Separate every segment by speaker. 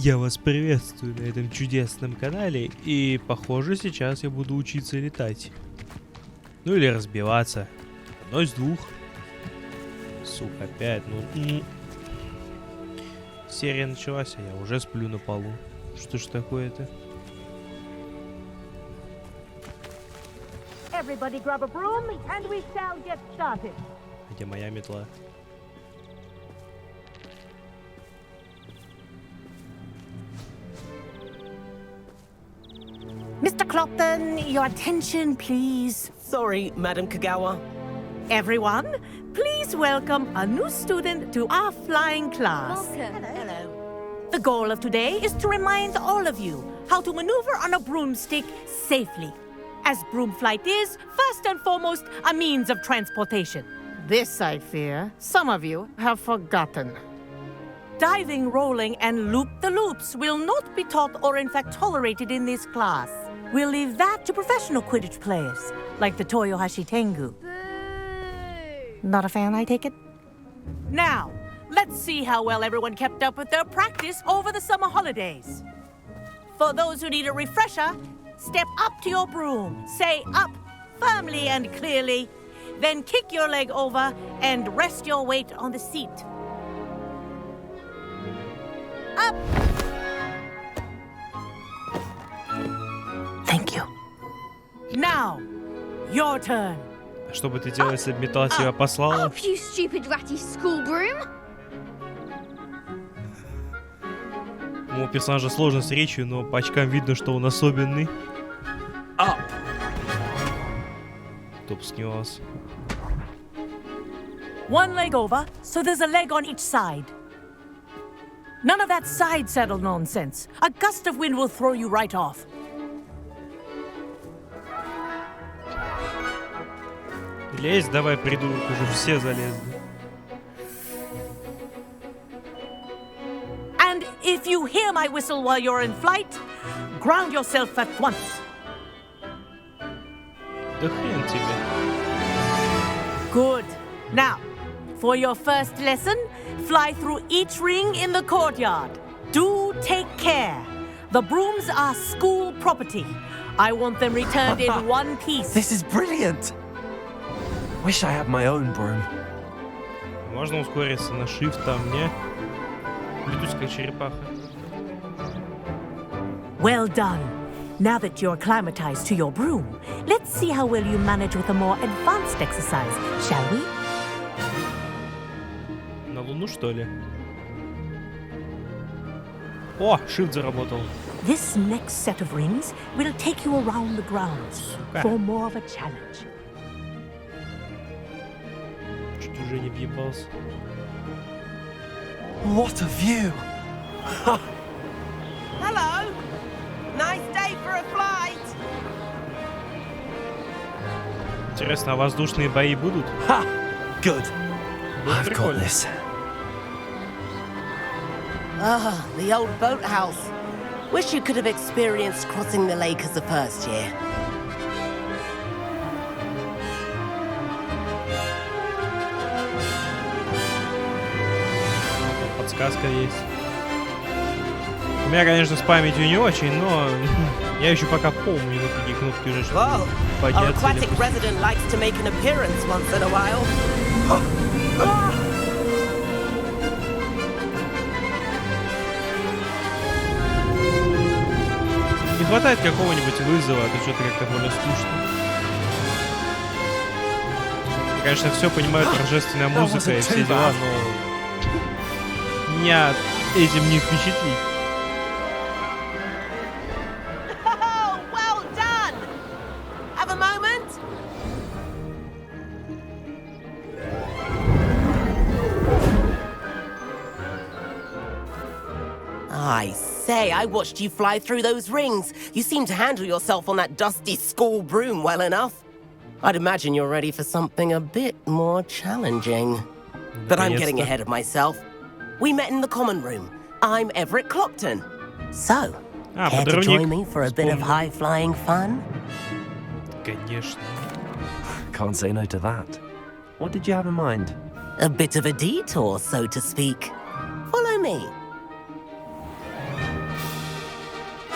Speaker 1: Я вас приветствую на этом чудесном канале, и похоже сейчас я буду учиться летать. Ну или разбиваться. Одно из двух. Сука, опять, ну... Серия началась, а я уже сплю на полу. Что ж такое-то? Где моя метла?
Speaker 2: Mr. Clopton, your attention, please.
Speaker 3: Sorry, Madam Kagawa.
Speaker 2: Everyone, please welcome a new student to our flying class.
Speaker 3: Welcome. Hello.
Speaker 2: The goal of today is to remind all of you how to maneuver on a broomstick safely, as broom flight is, first and foremost, a means of transportation. This, I fear, some of you have forgotten. Diving, rolling, and loop-the-loops will not be taught or in fact tolerated in this class. We'll leave that to professional Quidditch players, like the Toyohashi Tengu. Not a fan, I take it? Now, let's see how well everyone kept up with their practice over the summer holidays. For those who need a refresher, step up to your broom, say up firmly and clearly, then kick your leg over and rest your weight on the seat. Up! Thank you. Now, your turn.
Speaker 1: Что бы ты делал, если бы металл тебя послала?
Speaker 4: Up, you stupid ratty school broom!
Speaker 1: У персонажа сложно с речью, но по очкам видно, что он особенный.
Speaker 3: Up.
Speaker 1: Топ снес.
Speaker 2: One leg over, so there's a leg on each side. None of that side saddle nonsense. A gust of wind will throw you right off.
Speaker 1: Лезь, давай, придурок, уже все залезли.
Speaker 2: And if you hear my whistle while you're in flight, ground yourself at once.
Speaker 1: Да хрен тебе.
Speaker 2: Good. Now, for your first lesson, fly through each ring in the courtyard. Do take care. The brooms are school property. I want them returned in one piece.
Speaker 5: This is brilliant! Wish I had my own broom.
Speaker 1: Можно ускориться на shift, а мне летучая черепаха.
Speaker 2: Well done. Now that you're acclimatized to your broom, let's see how well you manage with a more advanced exercise, shall we?
Speaker 1: На Луну, что ли? О, shift заработал.
Speaker 2: This next set of rings will take you around the grounds for more of a challenge.
Speaker 1: Чуть уже не въебался.
Speaker 5: What a view!
Speaker 3: Hello. Nice day for a flight.
Speaker 1: Интересно, а воздушные бои будут?
Speaker 5: Ha! Good.
Speaker 1: Будет
Speaker 5: I've got
Speaker 1: прикольно.
Speaker 5: this.
Speaker 3: Ah, the old boathouse. Wish you could have experienced crossing the lake as a first year.
Speaker 1: Подсказка есть. У меня, конечно, с памятью не очень, но я еще пока помню, на какие кнопки уже
Speaker 3: Whoa, our
Speaker 1: подняться.
Speaker 3: aquatic resident likes to make an appearance once in a while.
Speaker 1: Не хватает какого-нибудь вызова, а то что-то как-то более скучно. Я, конечно, все понимаю, торжественная музыка и все дела, но меня этим не впечатлить.
Speaker 3: Oh, well done! Have a moment? I say, I watched you fly through those rings. You seem to handle yourself on that dusty school broom well enough. I'd imagine you're ready for something a bit more challenging. But I'm getting ahead of myself. We met in the common room. I'm Everett Clopton. So, care to join me for a bit of high-flying fun?
Speaker 1: Конечно.
Speaker 5: Can't say no to that. What did you have in mind?
Speaker 3: A bit of a detour, so to speak. Follow me.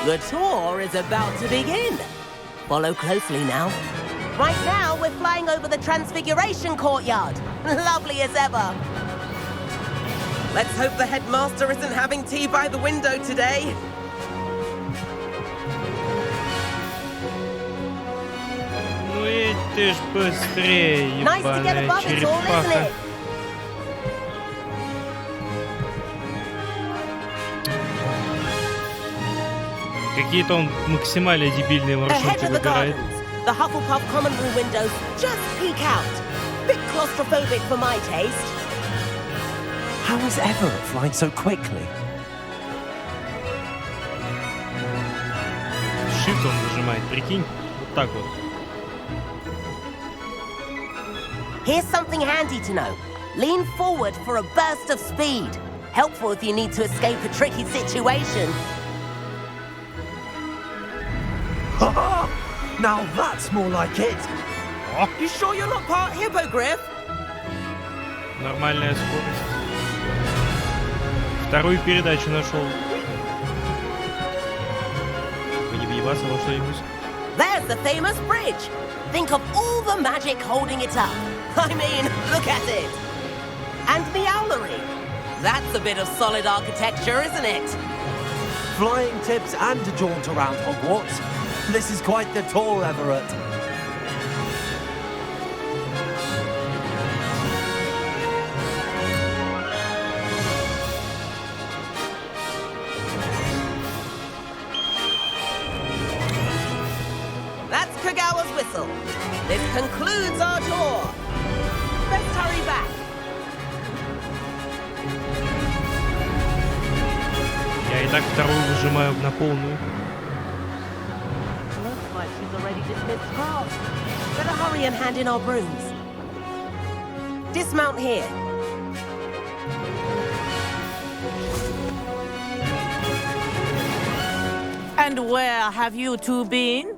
Speaker 3: The tour is about to begin. Follow closely now. Right now, we're flying over the Transfiguration Courtyard. Lovely as ever. Let's hope the headmaster isn't having tea by the window today.
Speaker 1: Ну едешь быстрее,
Speaker 3: Nice to get
Speaker 1: ебаная
Speaker 3: above it all, isn't
Speaker 1: черепаха.
Speaker 3: it?
Speaker 1: Какие-то он максимально дебильные
Speaker 3: Ahead
Speaker 1: маршруты
Speaker 3: of the
Speaker 1: выбирает.
Speaker 3: gardens, the Hufflepuff common room windows just peek out. Bit claustrophobic for my taste.
Speaker 5: How is Everett flying so quickly?
Speaker 1: Shift он нажимает, прикинь. Вот так вот.
Speaker 3: Here's something handy to know. Lean forward for a burst of speed. Helpful if you need to escape a tricky situation.
Speaker 5: Now that's more like it.
Speaker 3: You sure you're not part hippogriff?
Speaker 1: Нормальная скорость. Вторую передачу нашел. Вы не въебаться во что-нибудь?
Speaker 3: There's the famous bridge. Think of all the magic holding it up. I mean, look at it. And the owlery. That's a bit of solid architecture, isn't it?
Speaker 5: Flying tips and a jaunt around Hogwarts. This is quite the tour, Everett.
Speaker 3: That's Kagawa's whistle. This concludes our tour. Let's hurry back.
Speaker 1: Я и так вторую выжимаю на полную.
Speaker 3: Looks like she's already dismissed class. Better hurry and hand in our brooms. Dismount here.
Speaker 2: And where have you two been?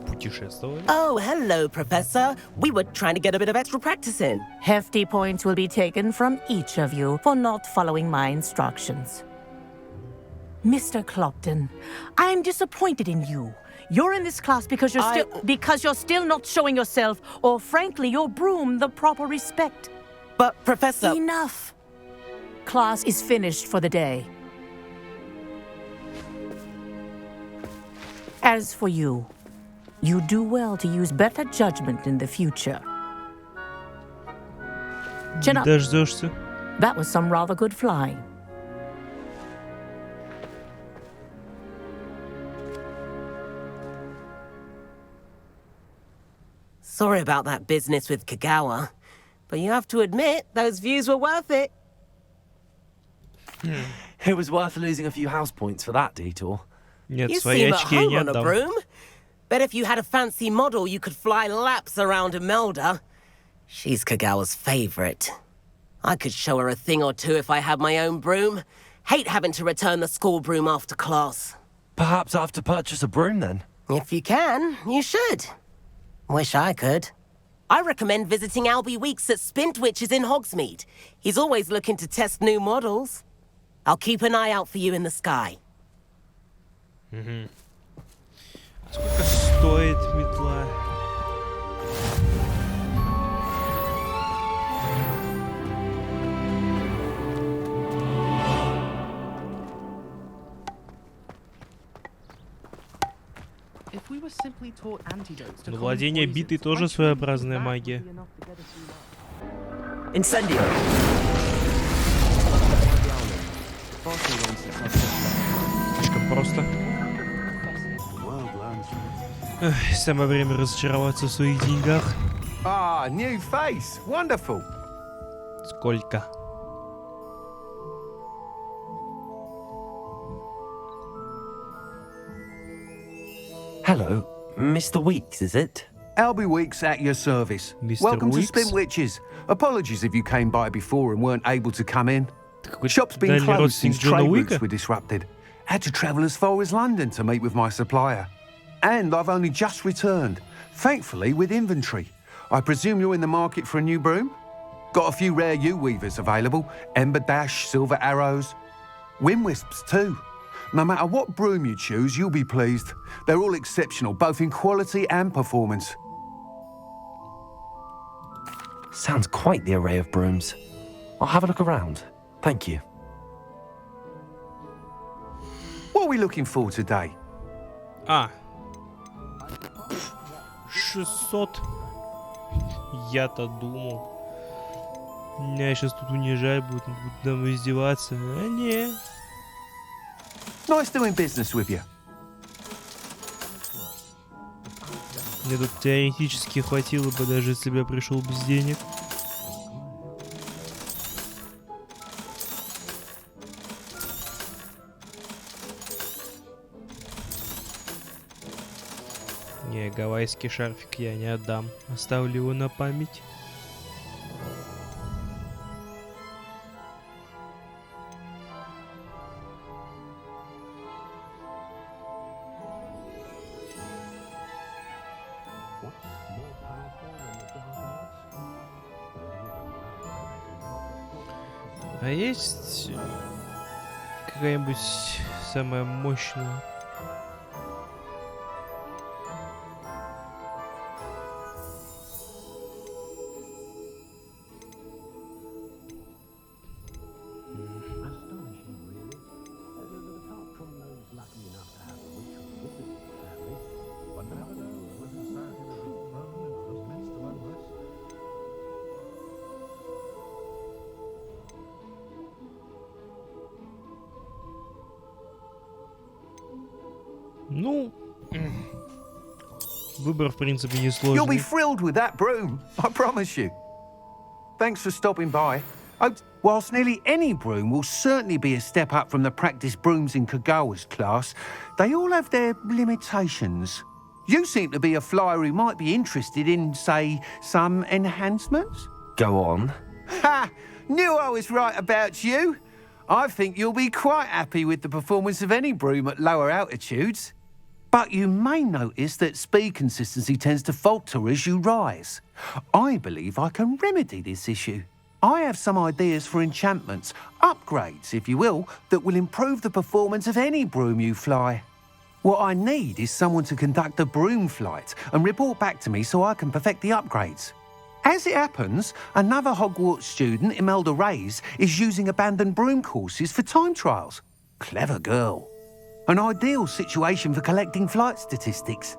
Speaker 1: Путешествовали.
Speaker 3: Oh, hello, Professor. We were trying to get a bit of extra practice in.
Speaker 2: Hefty points will be taken from each of you for not following my instructions. Mr. Clopton, I'm disappointed in you. You're in this class because you're still not showing yourself, or frankly, your broom the proper respect.
Speaker 3: But, Professor...
Speaker 2: Enough. Class is finished for the day. As for you, you do well to use better judgment in the future. Chin up.
Speaker 1: Дождешься.
Speaker 2: That was some rather good flying.
Speaker 3: Sorry about that business with Kagawa, but you have to admit, those views were worth it.
Speaker 5: It was worth losing a few house points for that detour.
Speaker 1: Нет,
Speaker 3: You
Speaker 1: свои
Speaker 3: seem at
Speaker 1: очки я
Speaker 3: home
Speaker 1: не
Speaker 3: on a
Speaker 1: отдам.
Speaker 3: broom. Bet if you had a fancy model, you could fly laps around Imelda. She's Kagawa's favorite. I could show her a thing or two if I had my own broom. Hate having to return the school broom after class.
Speaker 5: Perhaps I have to purchase a broom then.
Speaker 3: If you can, you should. Wish I could. I recommend visiting Albie Weeks at Spintwitches in Hogsmeade. He's always looking to test new models. I'll keep an eye out for you in the sky.
Speaker 1: Сколько стоит метла?
Speaker 6: If we were simply taught antidotes to
Speaker 1: Но
Speaker 6: common
Speaker 1: владение
Speaker 6: poisons,
Speaker 1: битой тоже
Speaker 6: I
Speaker 1: своеобразная
Speaker 6: think that
Speaker 1: магия.
Speaker 6: would be enough to get us through life.
Speaker 5: Incendio.
Speaker 1: Слишком просто. Эх, самое время разочароваться в своих деньгах.
Speaker 7: Ah, new face. Wonderful.
Speaker 1: Сколько?
Speaker 5: Hello, Mr. Weeks, is it?
Speaker 7: Albie Weeks at your service.
Speaker 1: Mr.
Speaker 7: Welcome
Speaker 1: Weeks?
Speaker 7: to Spintwitches. Apologies if you came by before and weren't able to come in.
Speaker 1: Какой-то
Speaker 7: Shop's been
Speaker 1: дальний
Speaker 7: closed
Speaker 1: родственник
Speaker 7: since
Speaker 1: Джона
Speaker 7: trade
Speaker 1: Уика?
Speaker 7: routes were disrupted. Had to travel as far as London to meet with my supplier. And I've only just returned, thankfully with inventory. I presume you're in the market for a new broom? Got a few rare U-weavers available. Ember Dash, Silver Arrows. Wind Wisps too. No matter what broom you choose, you'll be pleased. They're all exceptional, both in quality and performance.
Speaker 5: Sounds quite the array of brooms. I'll have a look around. Thank you.
Speaker 7: What are we looking for today?
Speaker 1: 600. Я-то думал. Меня сейчас тут унижать будут нам издеваться. А не.
Speaker 7: Nice doing business with you.
Speaker 1: Мне тут теоретически хватило бы, даже если бы я пришел без денег. Не, гавайский шарфик я не отдам. Оставлю его на память. А есть какая-нибудь самая мощная? Ну, выбор, в принципе,
Speaker 7: You'll be
Speaker 1: несложный.
Speaker 7: thrilled with that broom, I promise you. Thanks for stopping by. Whilst nearly any broom will certainly be a step up from the practice brooms in Kagawa's class, they all have their limitations. You seem to be a flyer who might be interested in, say, some enhancements?
Speaker 5: Go on.
Speaker 7: Ha! Knew I was right about you. I think you'll be quite happy with the performance of any broom at lower altitudes. But you may notice that speed consistency tends to falter as you rise. I believe I can remedy this issue. I have some ideas for enchantments, upgrades, if you will, that will improve the performance of any broom you fly. What I need is someone to conduct a broom flight and report back to me so I can perfect the upgrades. As it happens, another Hogwarts student, Imelda Reyes, is using abandoned broom courses for time trials. Clever girl. An ideal situation for collecting flight statistics.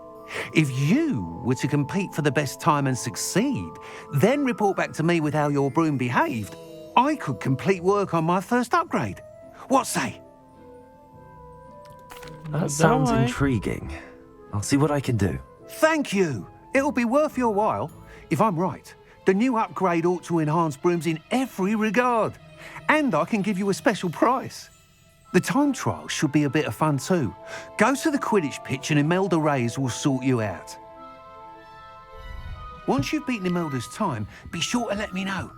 Speaker 7: If you were to compete for the best time and succeed, then report back to me with how your broom behaved, I could complete work on my first upgrade. What say?
Speaker 5: That sounds
Speaker 1: Давай.
Speaker 5: intriguing. I'll see what I can do.
Speaker 7: Thank you. It'll be worth your while. If I'm right, the new upgrade ought to enhance brooms in every regard. And I can give you a special price. The time trial should be a bit of fun too. Go to the Quidditch pitch and Imelda Reyes will sort you out. Once you've beaten Imelda's time, be sure to let me know.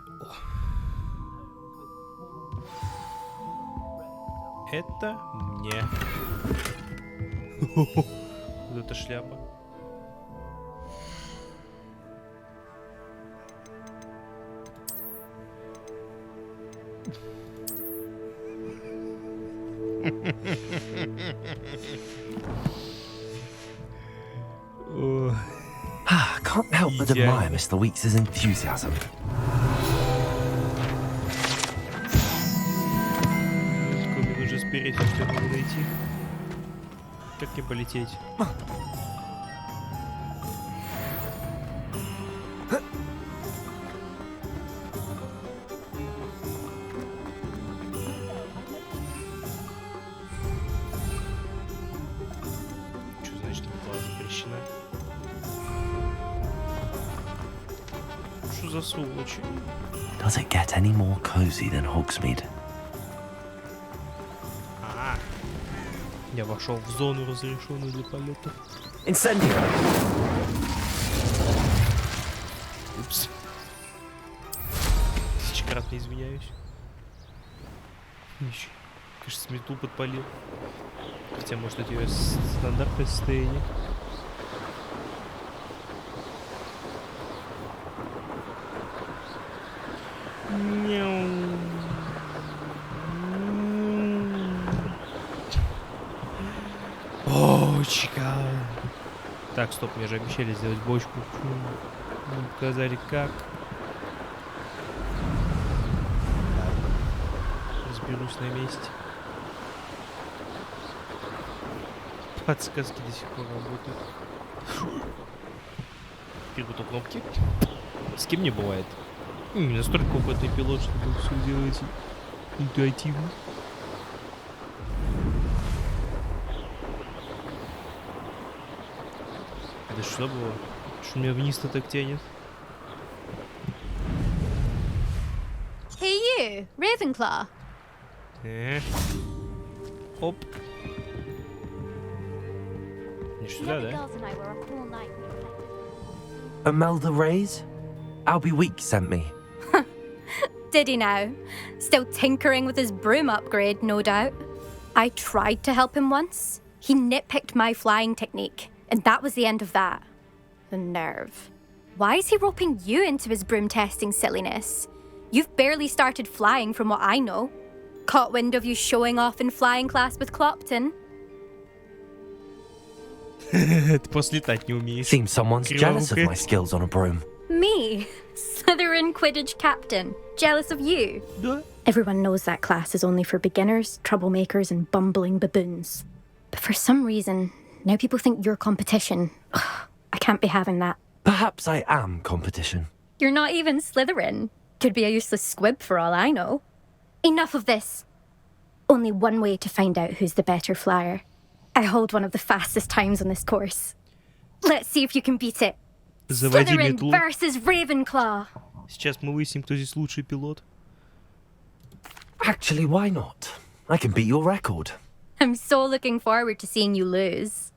Speaker 1: Это мне. Вот эта шляпа.
Speaker 5: Can't help but admire Mr. Weeks' enthusiasm.
Speaker 1: Мне нужно спереть, чтобы я могу дойти. Как мне полететь? Что значит плаза запрещена? Что за сволочи?
Speaker 5: Does it get any more cozy than Hogsmeade?
Speaker 1: Я вошел в зону, разрешенную для полетов.
Speaker 5: Incendio!
Speaker 1: Упс. Тысячекратно извиняюсь. Кажется, метлу подпалил. Хотя, может, это ее стандартное состояние. Бочка. Так, стоп, мне же обещали сделать бочку. Не показали как. Разберусь на месте. Подсказки до сих пор работают. Перепутал кнопки. С кем не бывает. Не настолько опытный пилот, чтобы все делать интуитивно. Это что было? Что меня вниз-то так тянет?
Speaker 4: Hey you, Ravenclaw.
Speaker 1: Оп. Не сюда, да?
Speaker 4: girls and I were up all night.
Speaker 5: Imelda Reyes? Albie Week sent me.
Speaker 8: Did he now? Still tinkering with his broom upgrade, no doubt. I tried to help him once. He nitpicked my flying technique, and that was the end of that. The nerve. Why is he roping you into his broom testing silliness? You've barely started flying from what I know. Caught wind of you showing off in flying class with Clopton.
Speaker 1: Ты просто летать не умеешь.
Speaker 5: Seems someone's jealous of my skills on a broom.
Speaker 8: Me? Slytherin Quidditch captain. Jealous of you?
Speaker 1: Да.
Speaker 8: Everyone knows that class is only for beginners, troublemakers, and bumbling baboons. But for some reason, now people think you're competition. Ugh, I can't be having that.
Speaker 5: Perhaps I am competition.
Speaker 8: You're not even Slytherin. Could be a useless squib for all I know. Enough of this. Only one way to find out who's the better flyer. I hold one of the fastest times on this course. Let's see if you can beat it.
Speaker 1: Заводи
Speaker 8: Slytherin
Speaker 1: метлу.
Speaker 8: versus Ravenclaw.
Speaker 1: Сейчас мы выясним, кто здесь лучший пилот.
Speaker 5: Actually, why not? I can beat your record.
Speaker 8: I'm so looking forward to seeing you lose.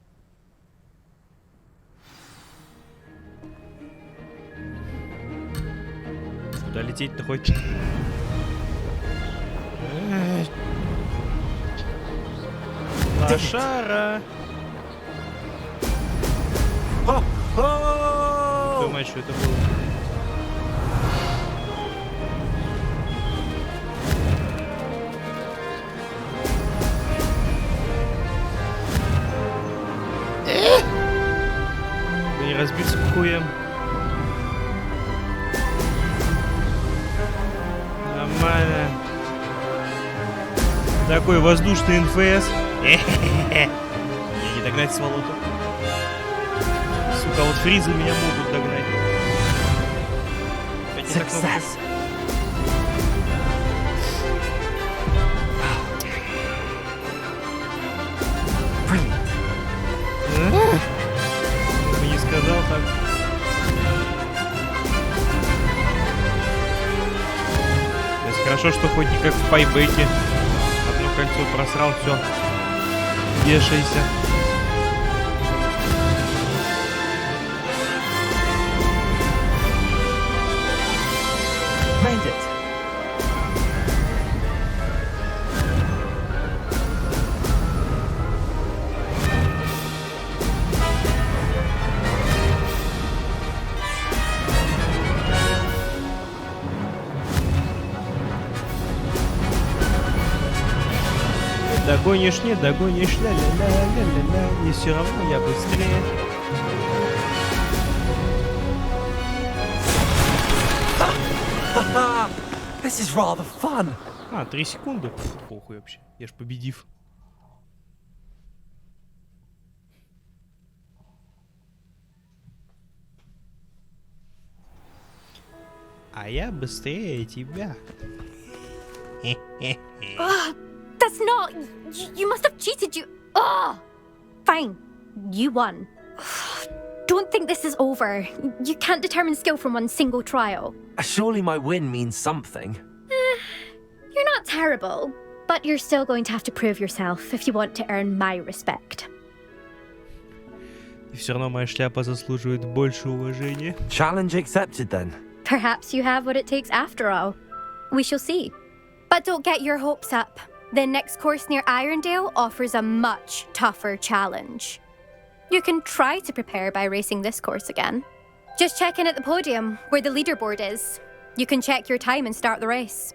Speaker 1: Куда лететь-то хоть? Лошара! Твою мать, что это было? Да не разбиться к хуям. Нормально. Такой воздушный НФС. Мне не догнать сволоту. Сука, вот фризы меня могут догнать.
Speaker 5: Success. Brilliant.
Speaker 1: Бы не сказал так. То есть хорошо, что хоть не как в пайбеке. Одно кольцо просрал, все. Вешайся.
Speaker 5: Made it.
Speaker 1: Догонишь, не догонишь, ля-ля-ля-ля-ля-ля. И все равно я быстрее.
Speaker 5: This is rather fun.
Speaker 1: 3 секунды. Пф, похуй вообще. Я ж победив. А я быстрее тебя.
Speaker 8: That's not... You must have cheated, you... Oh! Fine. You won. Don't think this is over. You can't determine skill from one single trial.
Speaker 5: Surely my win means something.
Speaker 8: You're not terrible, but you're still going to have to prove yourself if you want to earn my respect.
Speaker 1: И все равно моя шляпа заслуживает больше уважения.
Speaker 5: Challenge accepted then.
Speaker 8: Perhaps you have what it takes after all. We shall see. But don't get your hopes up. The next course near Irondale offers a much tougher challenge. You can try to prepare by racing this course again. Just check in at the podium, where the leaderboard is. You can check your time and start the race.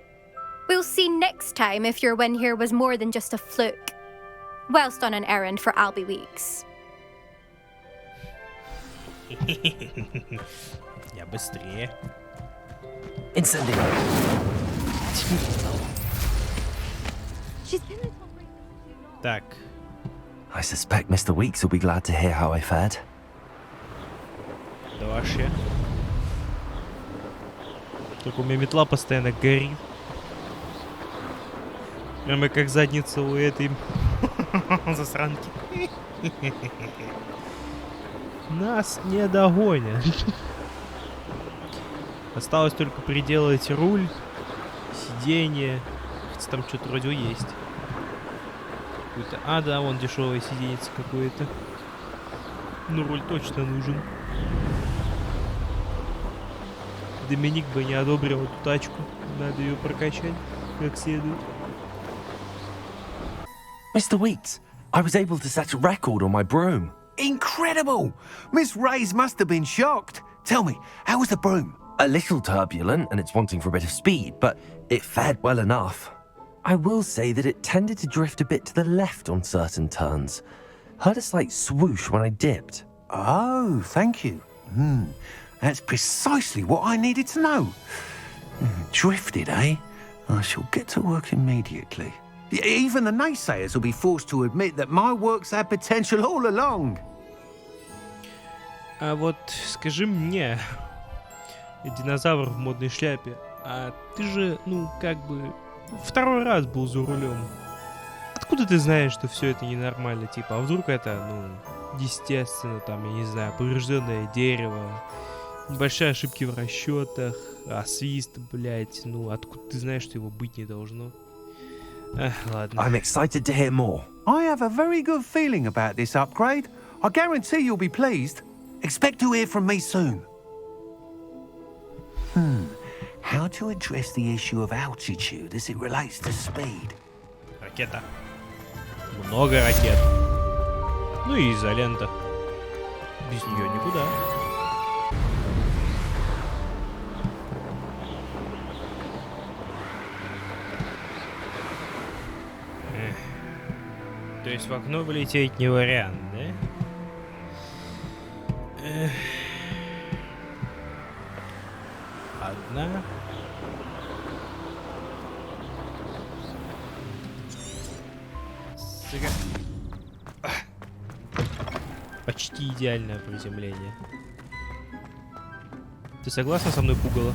Speaker 8: We'll see next time if your win here was more than just a fluke. whilst on an errand for Albie Weeks.
Speaker 1: Я быстрее.
Speaker 5: Incendio.
Speaker 4: She's been with Hogwarts for too long.
Speaker 1: Так.
Speaker 5: I suspect Mr. Weeks will be glad to hear how I fared.
Speaker 1: Да вообще. Только у меня метла постоянно горит. Прямо как задница у этой засранки. Нас не догонят. Осталось только приделать руль, сиденье. Хотя там что-то вроде есть. Какой-то... А, да, вон дешевое сиденье какое-то. Ну, руль точно нужен. Доминик бы не одобрил эту тачку. Надо ее прокачать как следует.
Speaker 5: Mr. Weeks, I was able to set a record on my broom.
Speaker 7: Incredible! Miss Reyes must have been shocked. Tell me, how was the broom?
Speaker 5: A little turbulent and it's wanting for a bit of speed, but it fared well enough. I will say that it tended to drift a bit to the left on certain turns. Heard a slight swoosh when I dipped.
Speaker 7: Oh, thank you. That's precisely what I needed to know. Drifted, eh? I shall get to work immediately. Even the naysayers will be forced to admit that my work's had potential all along.
Speaker 1: А вот скажи мне, динозавр в модной шляпе, а ты же, ну, как бы, второй раз был за рулем. Откуда ты знаешь, что все это ненормально? Типа, а вдруг это, ну, естественно, там, я не знаю, поврежденное дерево, небольшие ошибки в расчетах, свист, блять, ну, откуда ты знаешь, что его быть не должно? Ладно.
Speaker 5: I'm excited to hear more.
Speaker 7: I have a very good feeling about this upgrade. I guarantee you'll be pleased. Expect to hear from me soon. How to address the issue of altitude as it relates to speed?
Speaker 1: Ракета. Много ракет. Ну и изолента. Без нее никуда. То есть в окно влететь не вариант, да? Одна. Почти идеальное приземление. Ты согласна со мной, пугало?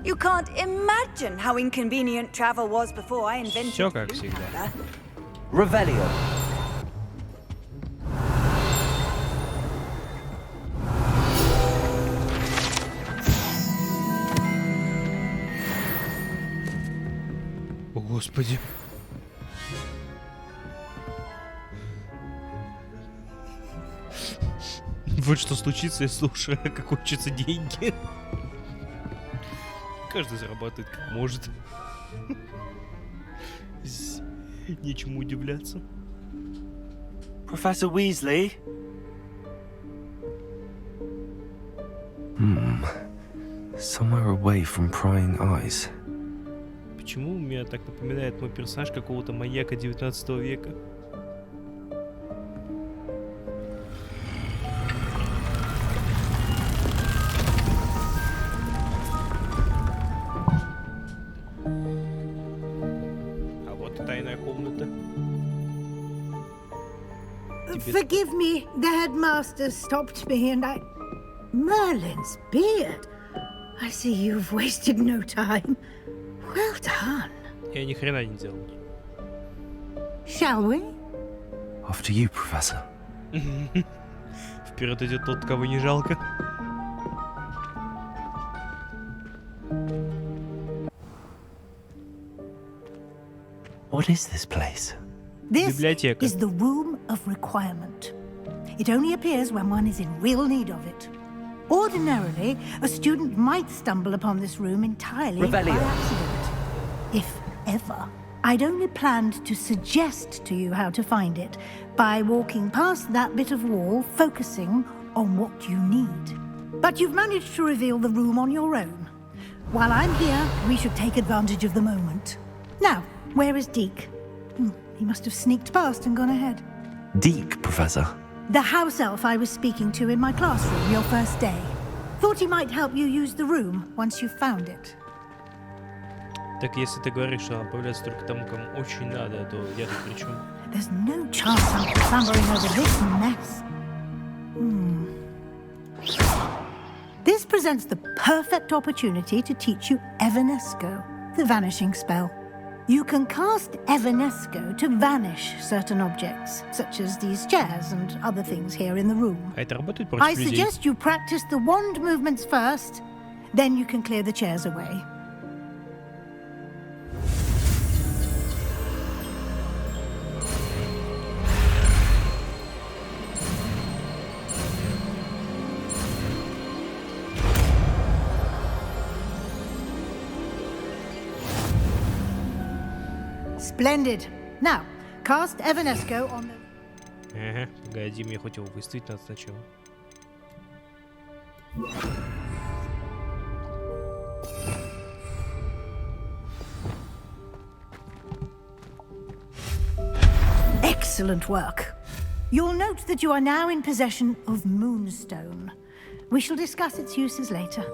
Speaker 9: You can't imagine how inconvenient travel was before I invented
Speaker 1: Все как всегда.
Speaker 5: Revelio.
Speaker 1: О, Господи. Вот что случится, если уж как кончатся деньги. Каждый зарабатывает как может. Нечему удивляться.
Speaker 5: Professor Weasley? Somewhere away from prying eyes.
Speaker 1: Почему меня так напоминает мой персонаж какого-то маньяка 19 века? А вот и тайная комната.
Speaker 10: Forgive me, the headmaster stopped me and I... Merlin's beard. I see you've wasted no time. Well done.
Speaker 1: Я ни хрена не делал.
Speaker 10: Shall we?
Speaker 5: After you, Professor.
Speaker 1: Вперед идет тот, кого не жалко.
Speaker 5: What is this place?
Speaker 10: This
Speaker 1: Библиотека.
Speaker 10: is the room of requirement. It only appears when one is in real need of it. Ordinarily, a student might stumble upon this room entirely by
Speaker 5: Revelio.
Speaker 10: accident. If ever. I'd only planned to suggest to you how to find it by walking past that bit of wall, focusing on what you need. But you've managed to reveal the room on your own. While I'm here, we should take advantage of the moment. Now, where is Deke? He must have sneaked past and gone ahead.
Speaker 5: Deke, Professor.
Speaker 10: The house elf I was speaking to in my classroom your first day. Thought he might help you use the room once you found it.
Speaker 1: Так если ты говоришь, что она появляется только тому, кому очень надо, то я тут при чем?
Speaker 10: There's no chance I'm clambering over this mess. This presents the perfect opportunity to teach you Evanesco, the vanishing spell. You can cast Evanesco to vanish certain objects, such as these chairs and other things here in the room.
Speaker 1: А это работает против
Speaker 10: I
Speaker 1: людей?
Speaker 10: suggest you practice the wand movements first, then you can clear the chairs away. Splendid. Now, cast Evanesco on the...
Speaker 1: Ага, погоди, мне хоть его выставить надо сначала.
Speaker 10: Excellent work. You'll note that you are now in possession of Moonstone. We shall discuss its uses later.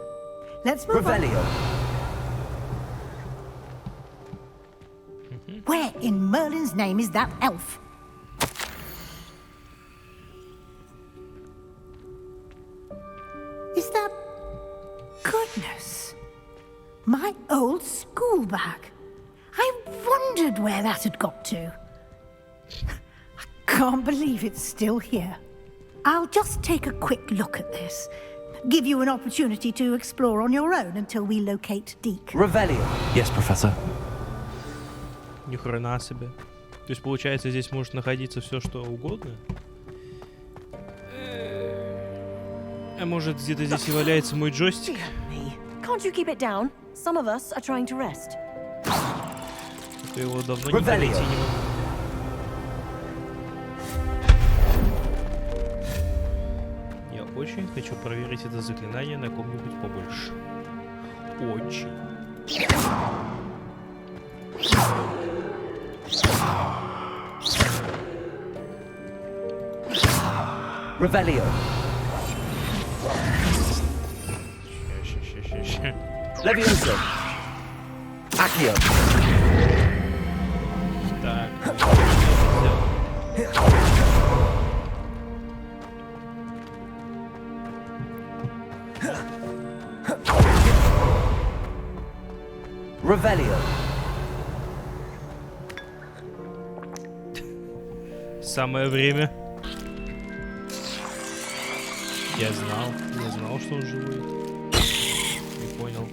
Speaker 10: Let's move
Speaker 5: Revelio.
Speaker 10: on. Where in Merlin's name is that elf? Is that... Goodness. My old school bag. I wondered where that had got to. I can't believe it's still here. I'll just take a quick look at this. Give you an opportunity to explore on your own until we locate Deke.
Speaker 5: Revelio. Yes, Professor.
Speaker 1: Ни хрена себе. То есть, получается, здесь может находиться все, что угодно? А может, где-то здесь и валяется мой джойстик?
Speaker 11: Can't you keep it down? Some of us are trying to rest.
Speaker 1: То его давно не найти не могу. Я очень хочу проверить это заклинание на ком-нибудь побольше. Очень.
Speaker 5: Revelio. Levioso. Accio.
Speaker 1: Так.
Speaker 5: Revelio.
Speaker 1: Самое время. Я знал, что он живой. Не понял.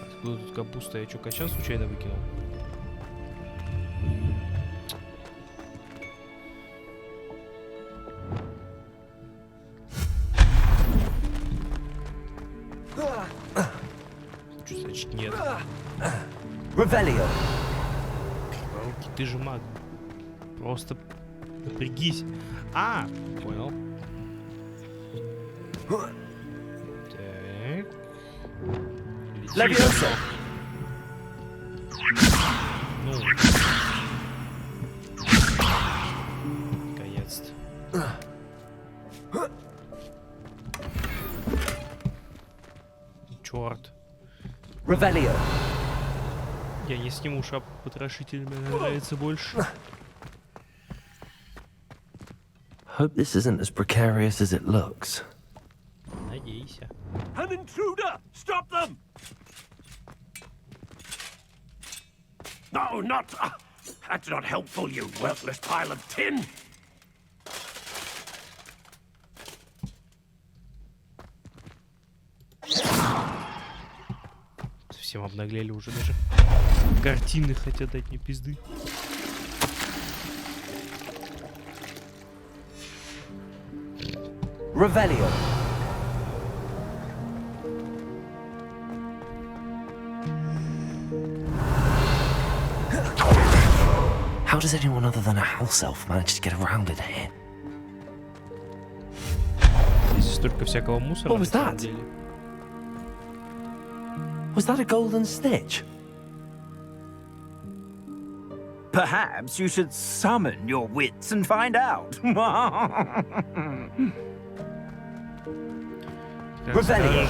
Speaker 1: Откуда тут капуста? Я что, качан случайно выкинул? Что значит нет?
Speaker 5: Revelio.
Speaker 1: Руки, ты же маг. Просто напрягись. А, понял. Так.
Speaker 5: Levioso.
Speaker 1: Ну. Наконец-то. Черт.
Speaker 5: Revelio.
Speaker 1: Я не сниму шапку потрошителя, мне нравится больше.
Speaker 5: Hope this isn't as precarious as it looks.
Speaker 1: Надейся.
Speaker 12: An intruder! Stop them! No, not... that's not helpful, you worthless pile of tin!
Speaker 1: Совсем обнаглели уже, даже картины хотят дать мне пизды.
Speaker 5: Revelio. How does anyone other than a house elf manage to get around in here?
Speaker 1: Здесь столько всякого мусора.
Speaker 5: What was that? Was that a golden snitch?
Speaker 13: Perhaps you should summon your wits and find out. Revelio.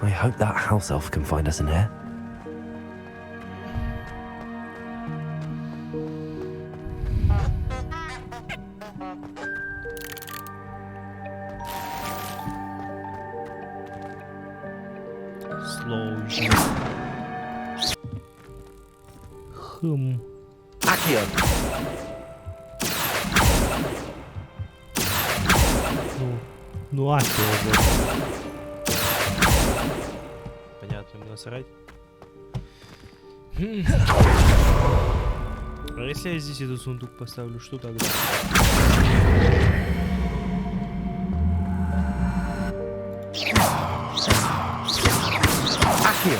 Speaker 5: I hope that house elf can find us in here.
Speaker 1: Сложность.
Speaker 5: Accio.
Speaker 1: Ну Акио, да. Понятно, мне насрать. А если я здесь этот сундук поставлю, что тогда?
Speaker 5: Accio.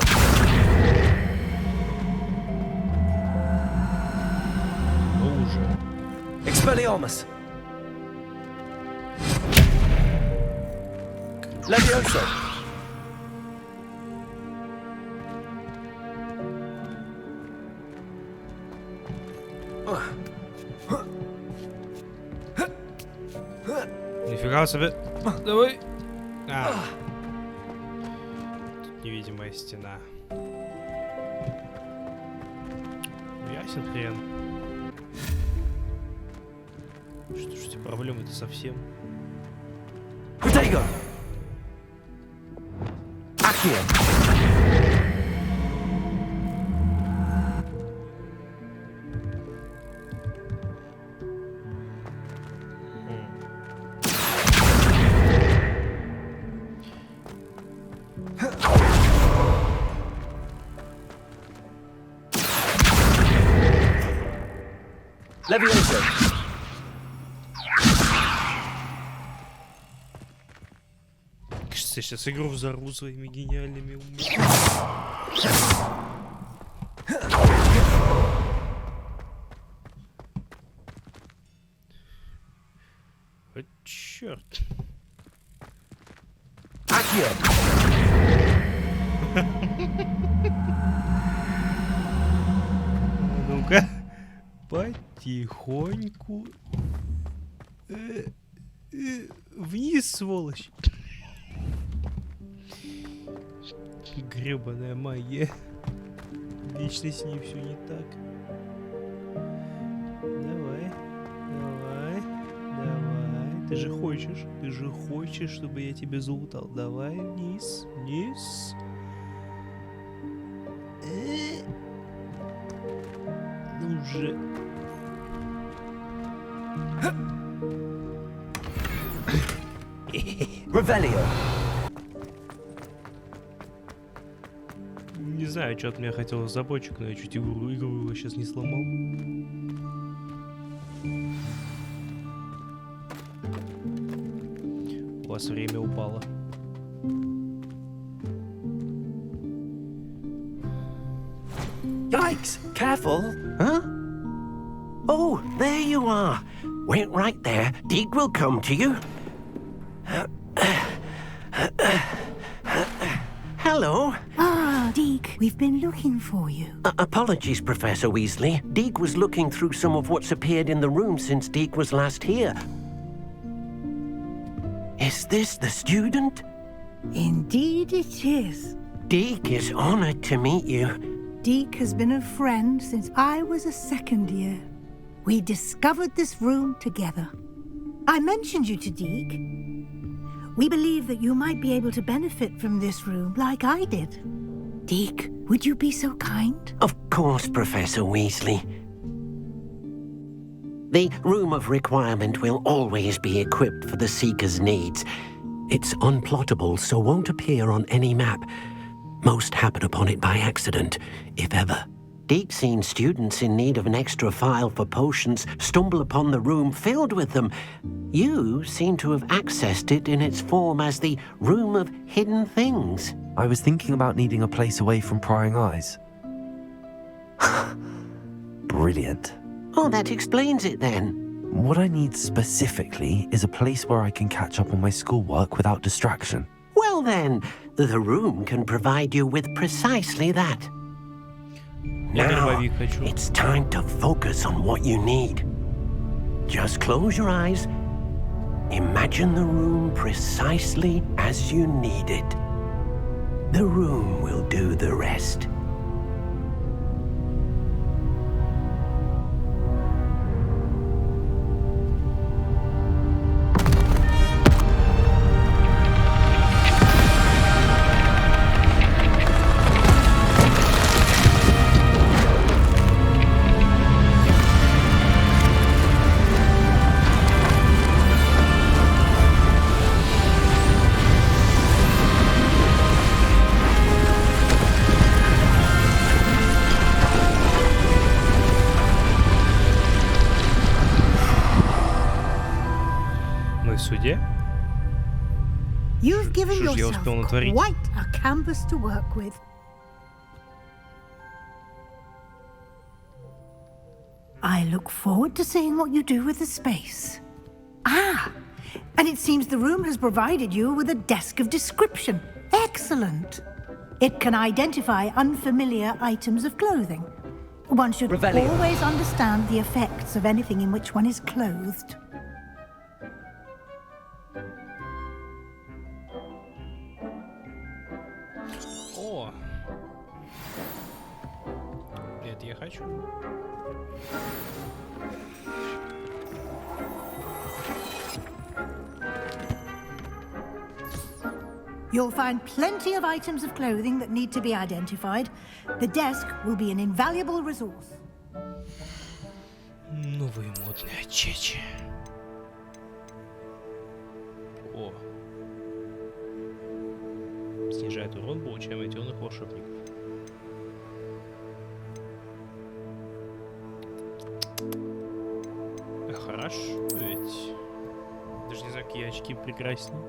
Speaker 1: Ну уже.
Speaker 5: Expelliarmus. Levioso.
Speaker 1: Нифига себе. Давай. Тут невидимая стена. Ясен хрен. Что ж эти проблемы-то совсем?
Speaker 5: Protego. Accio. Levioso.
Speaker 1: Кажется, я сейчас игру взорву своими гениальными умами. Вот черт.
Speaker 5: Accio.
Speaker 1: Ну-ка. Потихоньку. Вниз, сволочь. Гребаная магия. Вечно с ней все не так. Давай. Давай. Давай. Ты же хочешь, чтобы я тебя залутал. Давай вниз. Вниз. Ну же.
Speaker 5: Revelio.
Speaker 1: Не знаю, что от меня хотел разработчик, но я чуть игру его сейчас не сломал. У вас время упало.
Speaker 12: Yikes! Careful! Huh? Oh, there you are. Wait right there. Deek will come to you. Hello.
Speaker 10: Ah, Deek, we've been looking for you.
Speaker 12: Apologies, Professor Weasley. Deek was looking through some of what's appeared in the room since Deek was last here. Is this the student?
Speaker 10: Indeed it is.
Speaker 12: Deek is honored to meet you.
Speaker 10: Deek has been a friend since I was a second year. We discovered this room together. I mentioned you to Deek. We believe that you might be able to benefit from this room like I did. Deek, would you be so kind?
Speaker 12: Of course, Professor Weasley. The Room of Requirement will always be equipped for the Seeker's needs. It's unplottable, so won't appear on any map. Most happen upon it by accident, if ever. Deek's seen students in need of an extra file for potions stumble upon the room filled with them. You seem to have accessed it in its form as the Room of Hidden Things.
Speaker 5: I was thinking about needing a place away from prying eyes. Brilliant.
Speaker 12: Oh, that explains it then.
Speaker 5: What I need specifically is a place where I can catch up on my schoolwork without distraction.
Speaker 12: Well then, the room can provide you with precisely that. Now, it's time to focus on what you need. Just close your eyes. Imagine the room precisely as you need it. The room will do the rest.
Speaker 10: You've given yourself quite a canvas to work with. I look forward to seeing what you do with the space. Ah, and it seems the room has provided you with a desk of description. Excellent. It can identify unfamiliar items of clothing. One should always understand the effects of anything in which one is clothed.
Speaker 1: О! Это я хочу.
Speaker 10: You'll find plenty of items of clothing that need to be identified. The desk will be an invaluable resource.
Speaker 1: Новые модные чечи. О. Снижает урон получаемый темных волшебников. Хорошо ведь. Даже не знаю, какие очки прекраснее.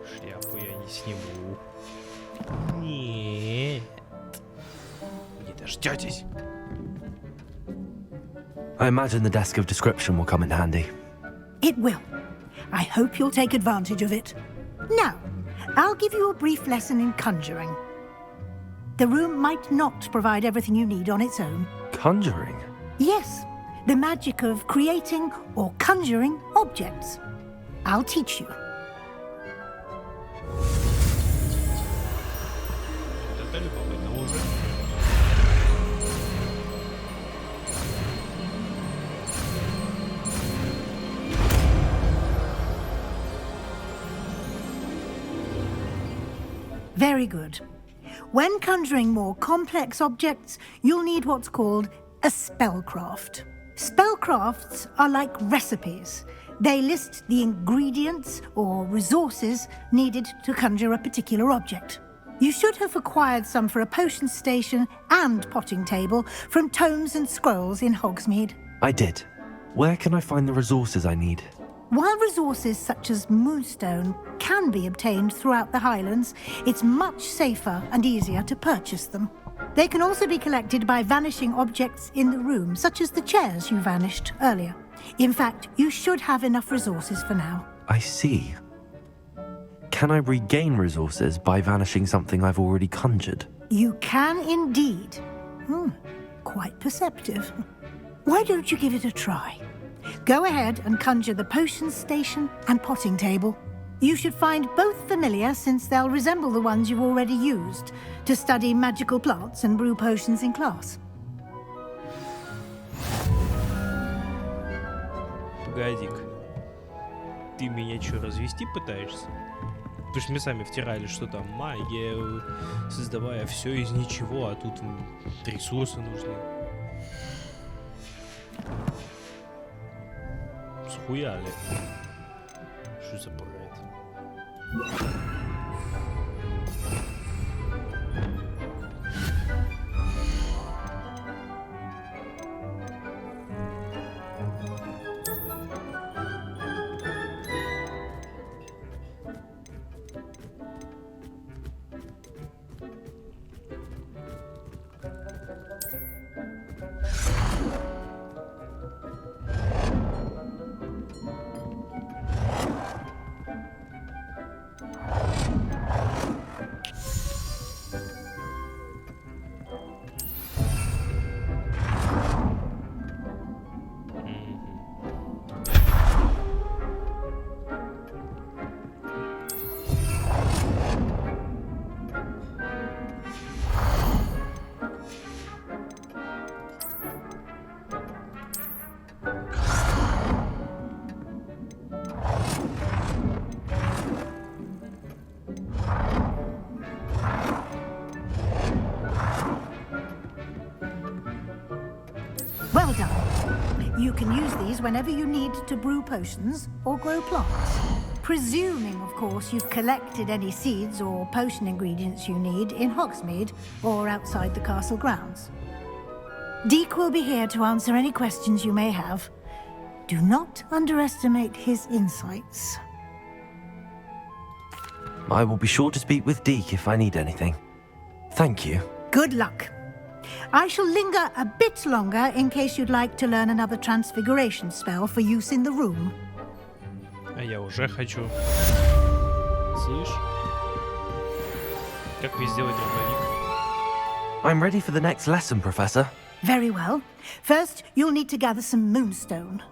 Speaker 1: Шляпу я не сниму. Нет. Не дождётесь.
Speaker 5: I imagine the desk of description will come in handy.
Speaker 10: It will. I hope you'll take advantage of it. Now, I'll give you a brief lesson in conjuring. The room might not provide everything you need on its own.
Speaker 5: Conjuring?
Speaker 10: Yes, the magic of creating or conjuring objects. I'll teach you.
Speaker 1: Это любопытно уже.
Speaker 10: Very good. When conjuring more complex objects, you'll need what's called a spellcraft. Spellcrafts are like recipes. They list the ingredients or resources needed to conjure a particular object. You should have acquired some for a potion station and potting table from tomes and scrolls in Hogsmeade.
Speaker 5: I did. Where can I find the resources I need?
Speaker 10: While resources such as moonstone can be obtained throughout the Highlands, it's much safer and easier to purchase them. They can also be collected by vanishing objects in the room, such as the chairs you vanished earlier. In fact, you should have enough resources for now.
Speaker 5: I see. Can I regain resources by vanishing something I've already conjured?
Speaker 10: You can indeed. Quite perceptive. Why don't you give it a try? Go ahead and conjure the potion station and potting table. You should find both familiar, since they'll resemble the ones you've already used to study magical plants and brew potions in class.
Speaker 1: Погодик. Ты меня что, развести пытаешься? Потому что мы сами втирали, что там магия, создавая все из ничего, а тут ресурсы нужны. Схуяли. Что за бред?
Speaker 10: Well done. You can use these whenever you need to brew potions or grow plants. Presuming, of course, you've collected any seeds or potion ingredients you need in Hogsmeade or outside the castle grounds. Deek will be here to answer any questions you may have. Do not underestimate his insights.
Speaker 5: I will be sure to speak with Deke if I need anything. Thank you.
Speaker 10: Good luck. I shall linger a bit longer in case you'd like to learn another transfiguration spell for use in the room.
Speaker 1: А я уже хочу. Слышь? Как мне сделать дробовик?
Speaker 5: I'm ready for the next lesson, Professor.
Speaker 10: Very well. First, you'll need to gather some moonstone.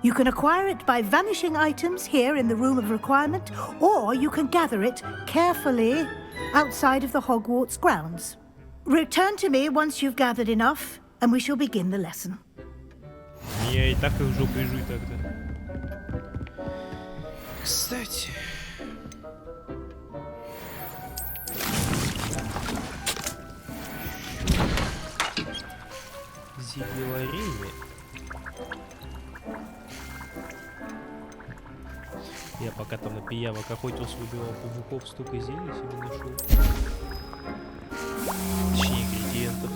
Speaker 10: You can acquire it by vanishing items here in the Room of Requirement, or you can gather it carefully outside of the Hogwarts grounds. Return to me once you've gathered enough, and we shall begin the lesson.
Speaker 1: Я и так и в жопу ежу тогда. Кстати... Зельеварение. Я пока там на пиявок охотился, убивал пауков, столько зелий себе нашел. Точнее, ингредиентов.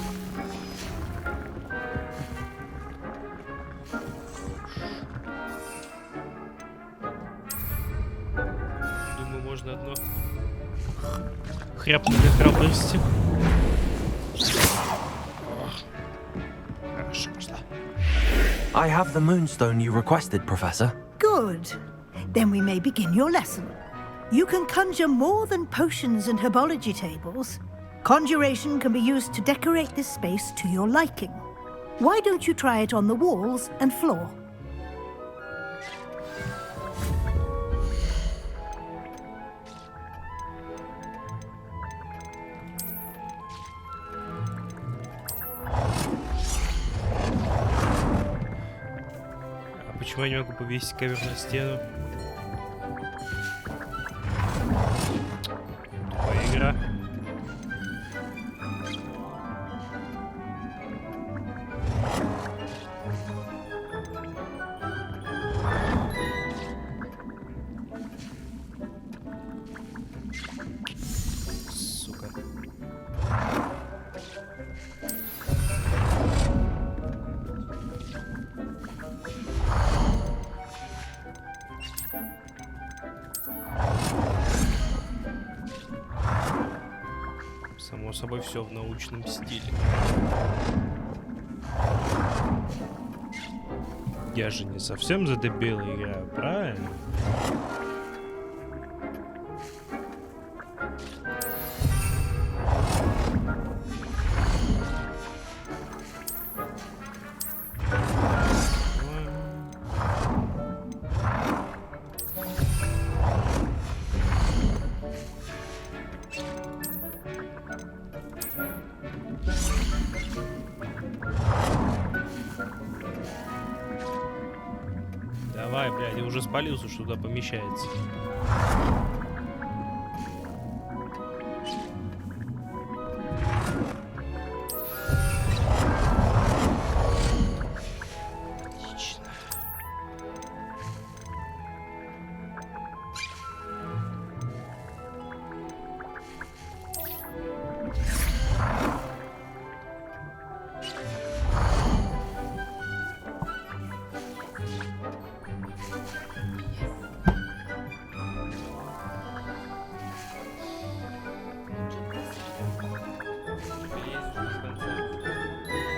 Speaker 1: Думаю, можно одно хряпнуть для храбрости. Хорошо пошла.
Speaker 5: I have the moonstone you requested, Professor.
Speaker 10: Good. Then we may begin your lesson. You can conjure more than potions and herbology tables. Conjuration can be used to decorate this space to your liking. Why don't you try it on the walls and floor?
Speaker 1: А почему я не могу повесить ковер на стену? Тупая игра. Сука. Само собой, все в научном стиле. Я же не совсем за дебила играю, правильно? Давай, блядь, я уже спалился, что туда помещается. Отлично.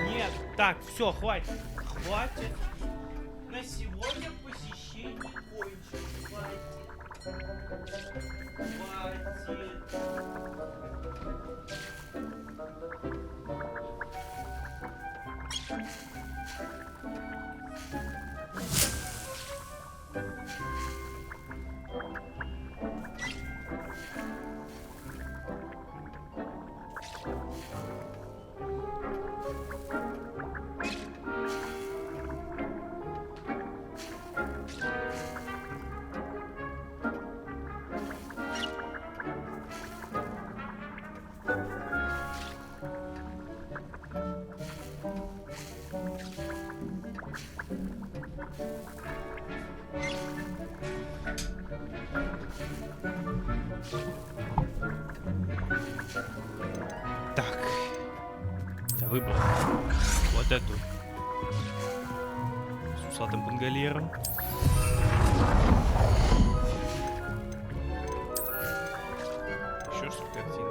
Speaker 1: Нет, так, все, хватит. Хватит. На сегодня посещение кончено. Хватит. выбрал вот эту. С усатым бангольером. Еще что картина.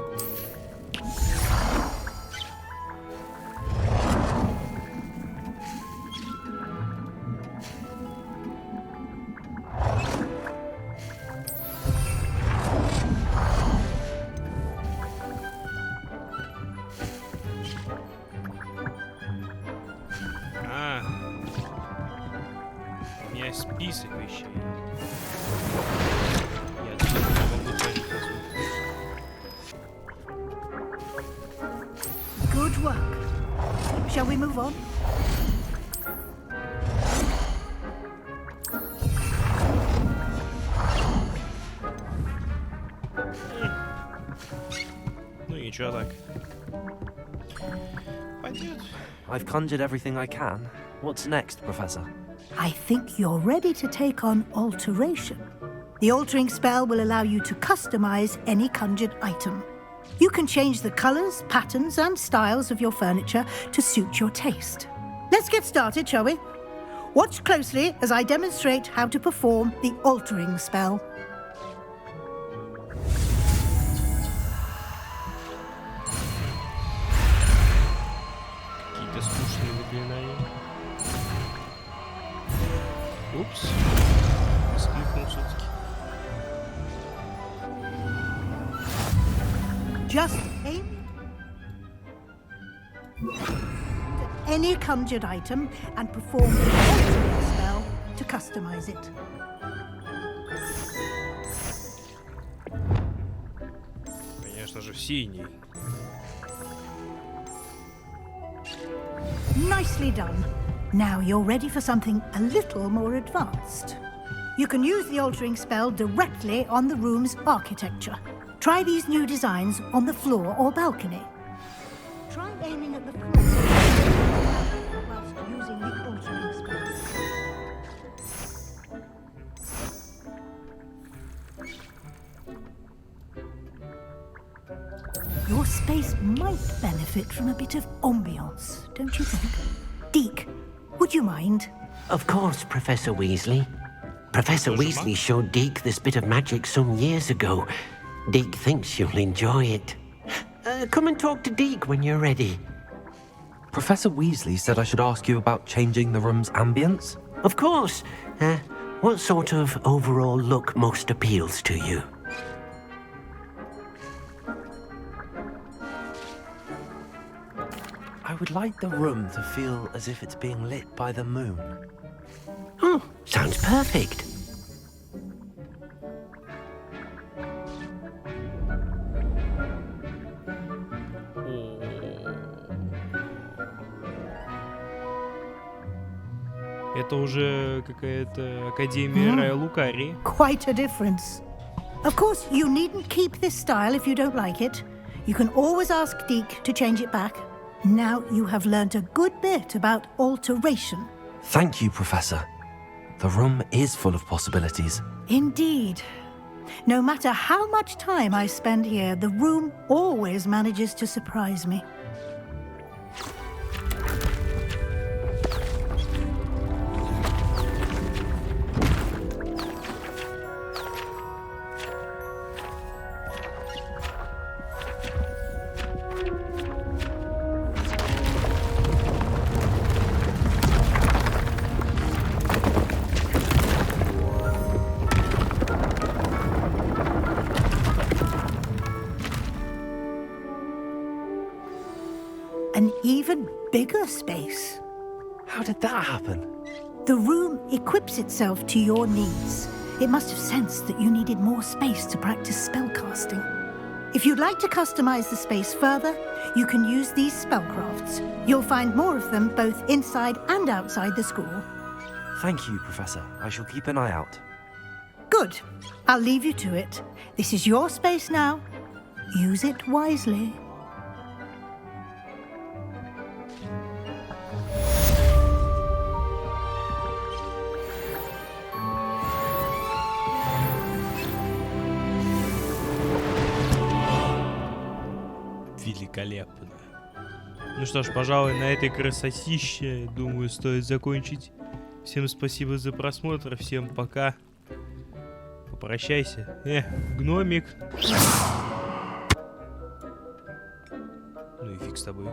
Speaker 1: У меня список вещей. Я отсюда не могу творить
Speaker 10: Good work. Shall we move on?
Speaker 1: Ну ничего так. Пойдет.
Speaker 5: I've conjured everything I can. What's next, Professor?
Speaker 10: I think you're ready to take on alteration. The altering spell will allow you to customize any conjured item. You can change the colors, patterns, and styles of your furniture to suit your taste. Let's get started, shall we? Watch closely as I demonstrate how to perform the altering spell.
Speaker 1: Какие-то скучные заклинания. Упс. Воскликнул все-таки.
Speaker 10: Just aim any conjured item and perform the altering spell to customize it.
Speaker 1: Конечно же, синий.
Speaker 10: Nicely done. Now you're ready for something a little more advanced. You can use the altering spell directly on the room's architecture. Try these new designs on the floor or balcony. Try aiming at the floor whilst using the altering spell. Your space might benefit from a bit of ambiance, don't you think? Deke, would you mind?
Speaker 12: Of course, Professor Weasley. Professor Weasley showed Deke this bit of magic some years ago. Deke thinks you'll enjoy it. Come and talk to Deke when you're ready.
Speaker 5: Professor Weasley said I should ask you about changing the room's ambience?
Speaker 12: Of course. What sort of overall look most appeals to you?
Speaker 5: I would like the room to feel as if it's being lit by the moon.
Speaker 12: Oh, sounds perfect.
Speaker 1: Это уже какая-то Академия Рая Лукарии.
Speaker 10: Quite a difference. Of course, you needn't keep this style if you don't like it. You can always ask Deke to change it back. Now you have learned a good bit about alteration.
Speaker 5: Thank you, Professor. The room is full of possibilities.
Speaker 10: Indeed. No matter how much time I spend here, the room always manages to surprise me. An even bigger space.
Speaker 5: How did that happen?
Speaker 10: The room equips itself to your needs. It must have sensed that you needed more space to practice spellcasting. If you'd like to customize the space further, you can use these spellcrafts. You'll find more of them both inside and outside the school.
Speaker 5: Thank you, Professor. I shall keep an eye out.
Speaker 10: Good. I'll leave you to it. This is your space now. Use it wisely.
Speaker 1: Великолепно. Ну что ж, пожалуй, на этой красотище, думаю, стоит закончить. Всем спасибо за просмотр, всем пока. Попрощайся. Гномик. Ну и фиг с тобой.